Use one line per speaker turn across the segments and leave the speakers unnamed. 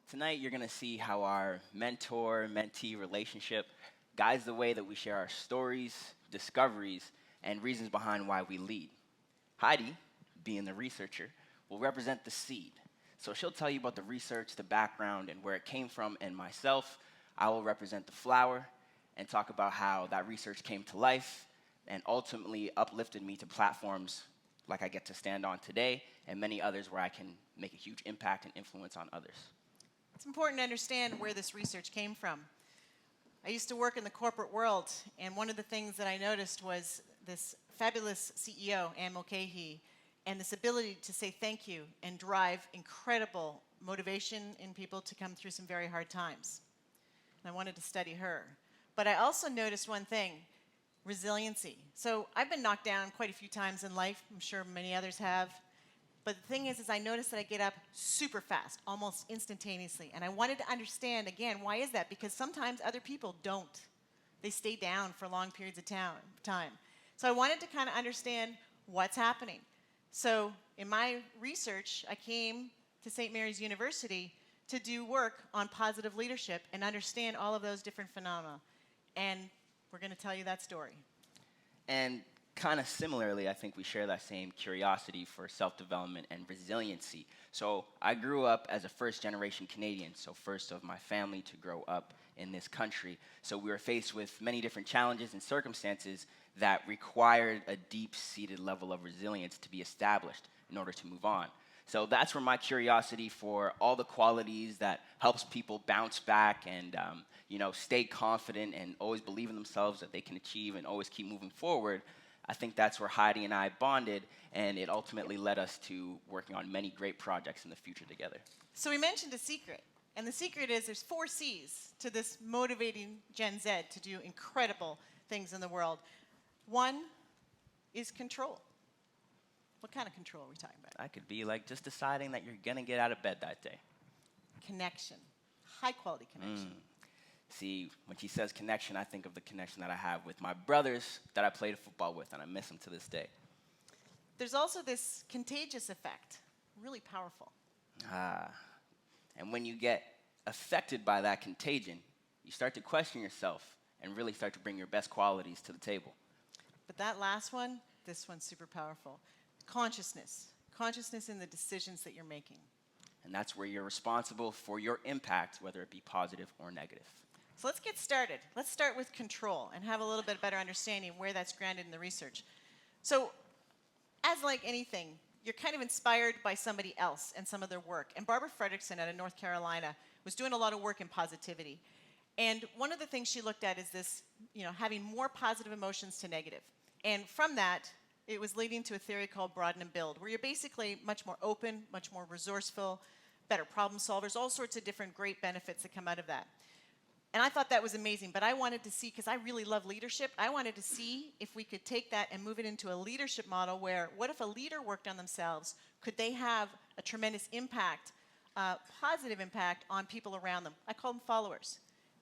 Tonight, you're going to see how our mentor-mentee relationship guides the way that we share our stories, discoveries, and reasons behind why we lead. Heidi, being the researcher, will represent the seed. So she'll tell you about the research, the background, and where it came from, and myself, I will represent the flower and talk about how that research came to life and ultimately uplifted me to platforms like I get to stand on today and many others where I can make a huge impact and influence on others.
It's important to understand where this research came from. I used to work in the corporate world, and one of the things that I noticed was this fabulous CEO, Anne Mulcahy, and this ability to say thank you and drive incredible motivation in people to come through some very hard times. And I wanted to study her. But I also noticed one thing, resiliency. So I've been knocked down quite a few times in life. I'm sure many others have. But the thing is I noticed that I get up super fast, almost instantaneously. And I wanted to understand, again, why is that? Because sometimes other people don't. They stay down for long periods of time. So I wanted to kind of understand what's happening. So in my research, I came to St. Mary's University to do work on positive leadership and understand all of those different phenomena. And we're going to tell you that story.
And kind of similarly, I think we share that same curiosity for self-development and resiliency. So I grew up as a first-generation Canadian, so first of my family to grow up in this country. So we were faced with many different challenges and circumstances that required a deep-seated level of resilience to be established in order to move on. So that's where my curiosity for all the qualities that helps people bounce back and stay confident and always believe in themselves that they can achieve and always keep moving forward. I think that's where Heidi and I bonded, and it ultimately led us to working on many great projects in the future together.
So we mentioned a secret, and the secret is there's 4 C's to this motivating Gen Z to do incredible things in the world. One is control. What kind of control are we talking about?
I could be like just deciding that you're going to get out of bed that day.
Connection, high-quality connection.
See, when she says connection, I think of the connection that I have with my brothers that I played football with, and I miss them to this day.
There's also this contagious effect, really powerful.
And when you get affected by that contagion, you start to question yourself and really start to bring your best qualities to the table.
But that last one, this one's super powerful. Consciousness. Consciousness in the decisions that you're making.
And that's where you're responsible for your impact, whether it be positive or negative.
So let's get started. Let's start with control and have a little bit better understanding of where that's grounded in the research. So, as like anything, you're kind of inspired by somebody else and some of their work. And Barbara Fredrickson out of North Carolina was doing a lot of work in positivity. And one of the things she looked at is this, having more positive emotions to negative. And from that, it was leading to a theory called broaden and build, where you're basically much more open, much more resourceful, better problem solvers, all sorts of different great benefits that come out of that. And I thought that was amazing, but I wanted to see, because I really love leadership, I wanted to see if we could take that and move it into a leadership model where, what if a leader worked on themselves? Could they have a tremendous impact, positive impact on people around them? I call them followers.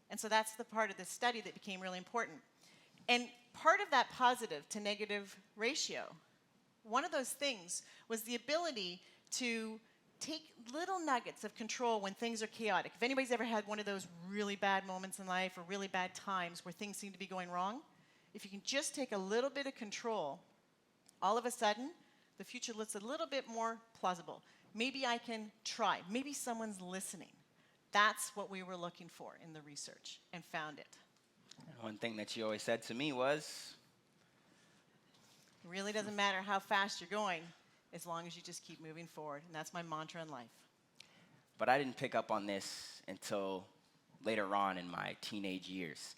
And so that's the part of the study that became really important. And part of that positive to negative ratio, one of those things was the ability to take little nuggets of control when things are chaotic. If anybody's ever had one of those really bad moments in life or really bad times where things seem to be going wrong, if you can just take a little bit of control, all of a sudden, the future looks a little bit more plausible. Maybe I can try. Maybe someone's listening. That's what we were looking for in the research and found it.
One thing that she always said to me was,
it really doesn't matter how fast you're going, as long as you just keep moving forward. And that's my mantra in life.
But I didn't pick up on this until later on in my teenage years.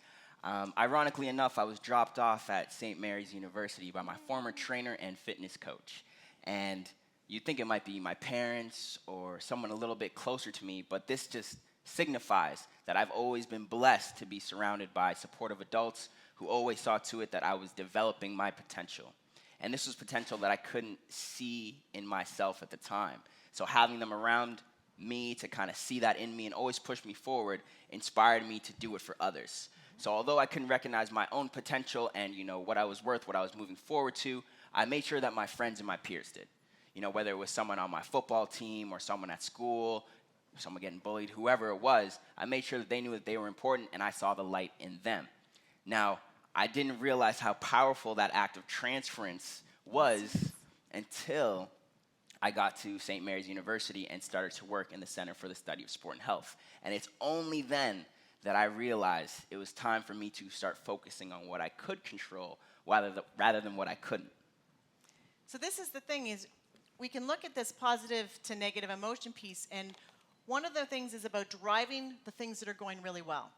Ironically enough, I was dropped off at St. Mary's University by my former trainer and fitness coach. And you'd think it might be my parents or someone a little bit closer to me, but this just signifies that I've always been blessed to be surrounded by supportive adults who always saw to it that I was developing my potential. And this was potential that I couldn't see in myself at the time. So having them around me to kind of see that in me and always push me forward inspired me to do it for others. So although I couldn't recognize my own potential and what I was worth, what I was moving forward to, I made sure that my friends and my peers did. Whether it was someone on my football team or someone at school, someone getting bullied, whoever it was, I made sure that they knew that they were important and I saw the light in them. Now, I didn't realize how powerful that act of transference was until I got to St. Mary's University and started to work in the Center for the Study of Sport and Health. And it's only then that I realized it was time for me to start focusing on what I could control rather than what I couldn't.
So this is the thing, is we can look at this positive to negative emotion piece, and one of the things is about driving the things that are going really well.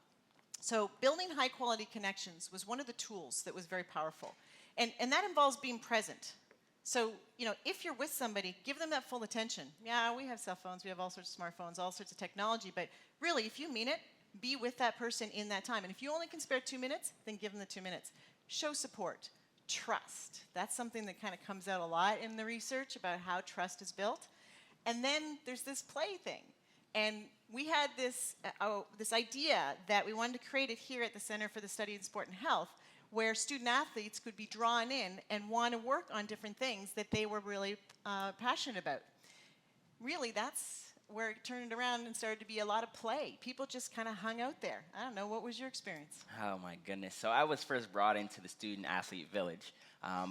So building high quality connections was one of the tools that was very powerful. And that involves being present. So, if you're with somebody, give them that full attention. Yeah, we have cell phones, we have all sorts of smartphones, all sorts of technology, but really, if you mean it, be with that person in that time. And if you only can spare 2 minutes, then give them the 2 minutes. Show support. Trust. That's something that kind of comes out a lot in the research about how trust is built. And then there's this play thing. And we had this idea that we wanted to create it here at the Center for the Study of Sport and Health, where student athletes could be drawn in and want to work on different things that they were really passionate about. Really, that's where it turned around and started to be a lot of play. People just kind of hung out there. I don't know, what was your experience?
Oh my goodness. So I was first brought into the student athlete village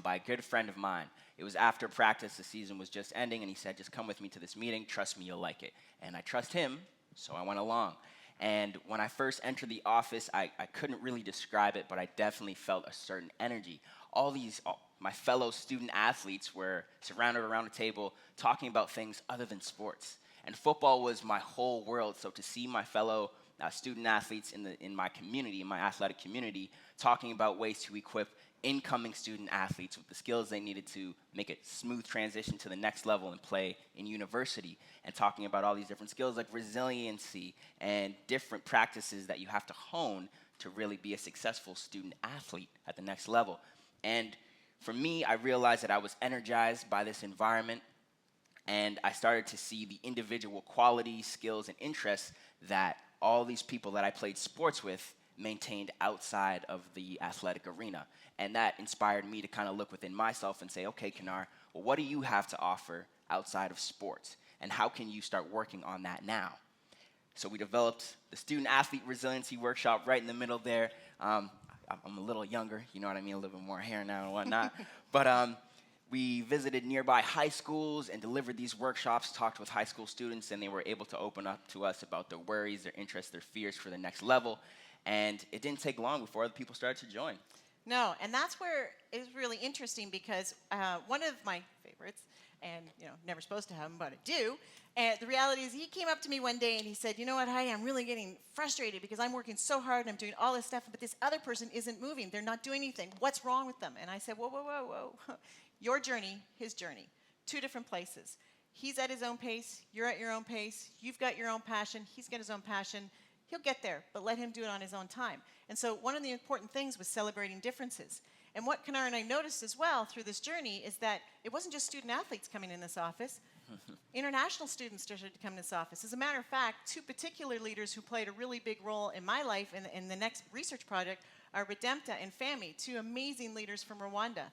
by a good friend of mine. It was after practice, the season was just ending, and he said, just come with me to this meeting, trust me, you'll like it. And I trust him, so I went along. And when I first entered the office, I couldn't really describe it, but I definitely felt a certain energy. My fellow student athletes were surrounded around a table talking about things other than sports. And football was my whole world, so to see my fellow student athletes in my community, in my athletic community, talking about ways to equip incoming student athletes with the skills they needed to make a smooth transition to the next level and play in university, and talking about all these different skills like resiliency and different practices that you have to hone to really be a successful student athlete at the next level. And for me, I realized that I was energized by this environment, and I started to see the individual qualities, skills, and interests that all these people that I played sports with maintained outside of the athletic arena. And that inspired me to kind of look within myself and say, okay, Kanaar, well, what do you have to offer outside of sports? And how can you start working on that now? So we developed the Student Athlete Resiliency Workshop right in the middle there. I'm a little younger, you know what I mean, a little bit more hair now and whatnot. But we visited nearby high schools and delivered these workshops, talked with high school students, and they were able to open up to us about their worries, their interests, their fears for the next level. And it didn't take long before other people started to join.
No, and that's where it was really interesting, because one of my favorites, and never supposed to have him, but I do, and the reality is he came up to me one day and he said, you know what, Heidi, I'm really getting frustrated because I'm working so hard and I'm doing all this stuff, but this other person isn't moving. They're not doing anything. What's wrong with them? And I said, whoa, whoa, whoa, whoa. Your journey, his journey, two different places. He's at his own pace. You're at your own pace. You've got your own passion. He's got his own passion. He'll get there, but let him do it on his own time. And so one of the important things was celebrating differences. And what Kanaar and I noticed as well through this journey is that it wasn't just student athletes coming in this office. International students started to come in this office. As a matter of fact, two particular leaders who played a really big role in my life in the next research project are Redempta and Fami, two amazing leaders from Rwanda.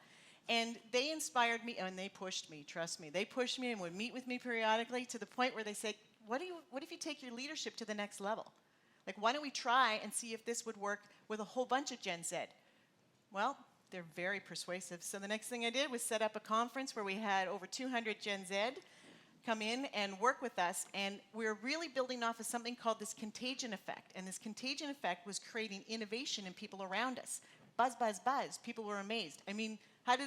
And they inspired me, and they pushed me, trust me. They pushed me and would meet with me periodically to the point where they said, what if you take your leadership to the next level? Like, why don't we try and see if this would work with a whole bunch of Gen Z? Well, they're very persuasive. So the next thing I did was set up a conference where we had over 200 Gen Z come in and work with us. And we're really building off of something called this contagion effect. And this contagion effect was creating innovation in people around us. Buzz, buzz, buzz. People were amazed. I mean,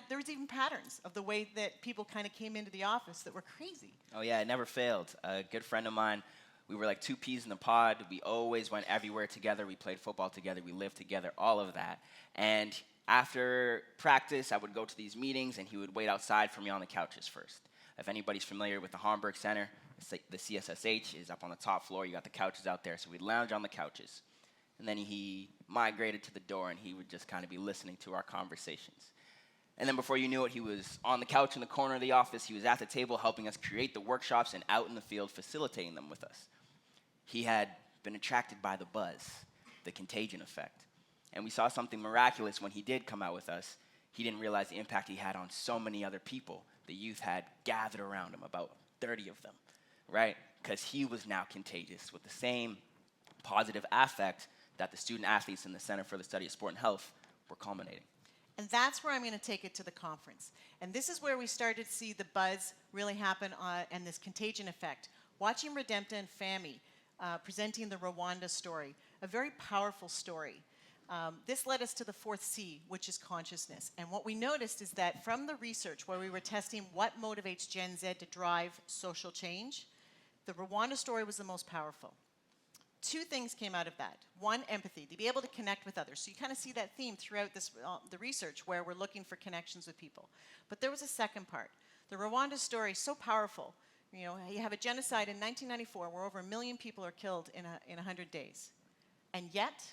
there was even patterns of the way that people kind of came into the office that were crazy.
Oh yeah, it never failed. A good friend of mine, we were like two peas in the pod. We always went everywhere together. We played football together. We lived together, all of that. And after practice, I would go to these meetings, and he would wait outside for me on the couches first. If anybody's familiar with the Hamburg Center, the CSSH is up on the top floor. You got the couches out there, so we'd lounge on the couches. And then he migrated to the door, and he would just kind of be listening to our conversations. And then before you knew it, he was on the couch in the corner of the office. He was at the table helping us create the workshops and out in the field facilitating them with us. He had been attracted by the buzz, the contagion effect. And we saw something miraculous when he did come out with us. He didn't realize the impact he had on so many other people. The youth had gathered around him, about 30 of them. right? Because he was now contagious with the same positive affect that the student athletes in the Center for the Study of Sport and Health were culminating.
And that's where I'm going to take it to the conference. And this is where we started to see the buzz really happen and this contagion effect. Watching Redempta and Fami presenting the Rwanda story, a very powerful story. This led us to the fourth C, which is consciousness. And what we noticed is that from the research where we were testing what motivates Gen Z to drive social change, the Rwanda story was the most powerful. Two things came out of that. One, empathy, to be able to connect with others. So you kind of see that theme throughout this, the research where we're looking for connections with people. But there was a second part. The Rwanda story is so powerful. You know, you have a genocide in 1994 where over 1 million people are killed in 100 days. And yet,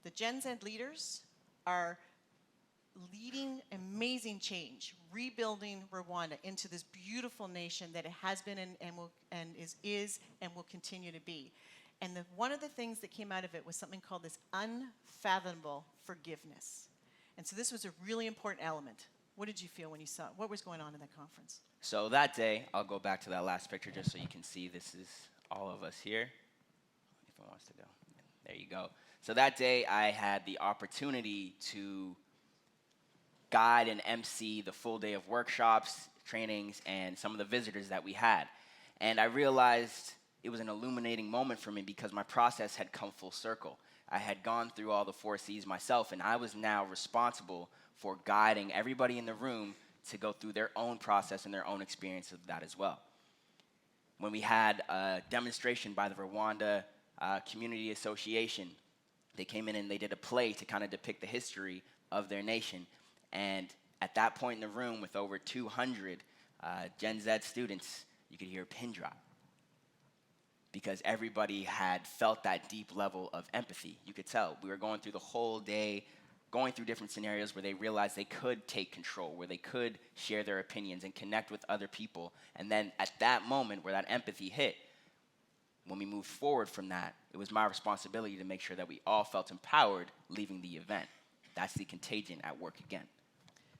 the Gen Z leaders are leading amazing change, rebuilding Rwanda into this beautiful nation that it has been and is and will continue to be. And one of the things that came out of it was something called this unfathomable forgiveness. And so this was a really important element. What did you feel when you saw what was going on in that conference?
So that day, I'll go back to that last picture just so you can see this is all of us here. If it wants to go. There you go. So that day, I had the opportunity to guide and MC the full day of workshops, trainings, and some of the visitors that we had. And I realized it was an illuminating moment for me because my process had come full circle. I had gone through all the 4 C's myself, and I was now responsible for guiding everybody in the room to go through their own process and their own experience of that as well. When we had a demonstration by the Rwanda Community Association, they came in and they did a play to kind of depict the history of their nation. And at that point in the room with over 200 Gen Z students, you could hear a pin drop, because everybody had felt that deep level of empathy. You could tell. We were going through the whole day, going through different scenarios where they realized they could take control, where they could share their opinions and connect with other people. And then at that moment where that empathy hit, when we moved forward from that, it was my responsibility to make sure that we all felt empowered leaving the event. That's the contagion at work again.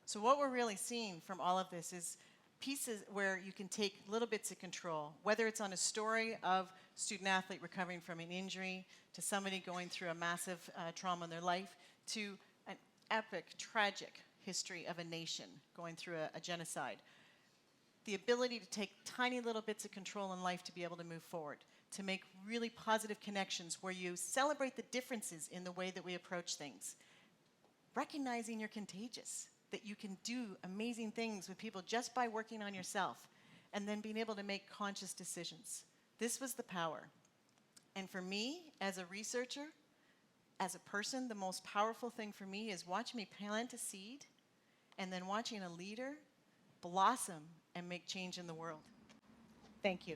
So what we're really seeing from all of this is pieces where you can take little bits of control, whether it's on a story of student athlete recovering from an injury, to somebody going through a massive trauma in their life, to an epic, tragic history of a nation going through a genocide. The ability to take tiny little bits of control in life to be able to move forward, to make really positive connections where you celebrate the differences in the way that we approach things. Recognizing you're contagious, that you can do amazing things with people just by working on yourself, and then being able to make conscious decisions. This was the power. And for me, as a researcher, as a person, the most powerful thing for me is watching me plant a seed and then watching a leader blossom and make change in the world. Thank you.